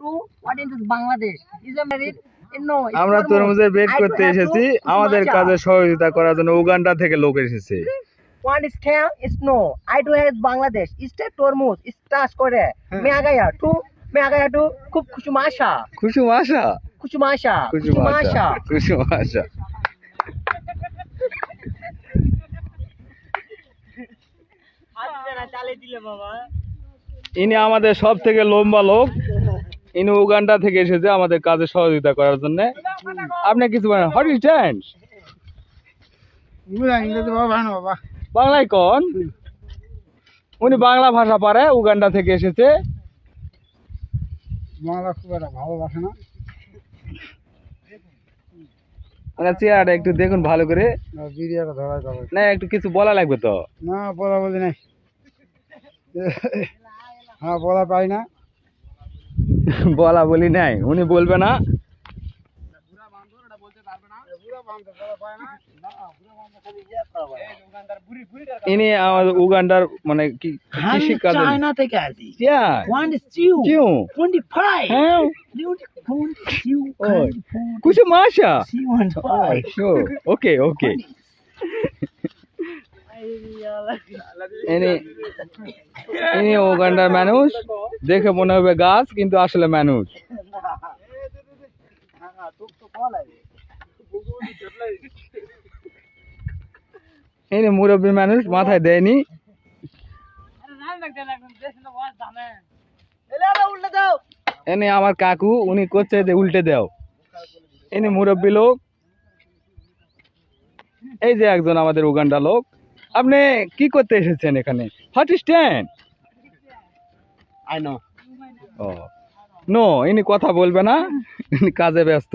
to what is Bangladesh? Is a married? No. আমরা তরমুজের bed করতে এসেছি আমাদের কাজে সহযোগিতা করার জন্য উগান্ডা থেকে লোক এসেছে One is ten is no. I do have Bangladesh. Is that tormuz? Is touch করে? Me agaya to খুব খুশমাশা খুশুমাশা খুশমাশা খুশুমাশা খুশুমাশা ইনি আমাদের সব থেকে লম্বা লোক ইনি উগান্ডা থেকে এসেছে আমাদের কাজে সহযোগিতা করার জন্য আপনি কিছু বলেন হোয়াট ইজ দ্যাট বাংলায় কোন উনি বাংলা ভাষা পারে উগান্ডা থেকে এসেছে বাংলা খুব একটা ভালোবাসে না ওনার চেহারাটা একটু দেখুন ভালো করে বিরিয়াটা ধরাই যাবে না একটু কিছু বলা লাগবে তো না বলা বলি নাই হ্যাঁ বলা পাই না বলা বলি নাই উনি বলবে না ইনি আমাদের উগান্ডার মানে কি কৃষি কাজ চায়না থেকে আসি Yeah. One is Jew. Jew. 25. হ্যাঁ Jew. খুশুমাশা C15. Sure. Okay, okay. ইনি উগান্ডার মানুষ দেখে মনে হবে গাছ কিন্তু আসলে মানুষ ইনি মুরব্বী মানুষ মাথায় দেয়নি এনে আমার কাকু উনি করছে যে উল্টে দাও ইনি মুরব্বী লোক এই যে একজন আমাদের উগান্ডা লোক আপনি কি করতে এসেছেন এখানে what is stand I know ও নো ইনি কথা বলবে না ইনি কাজে ব্যস্ত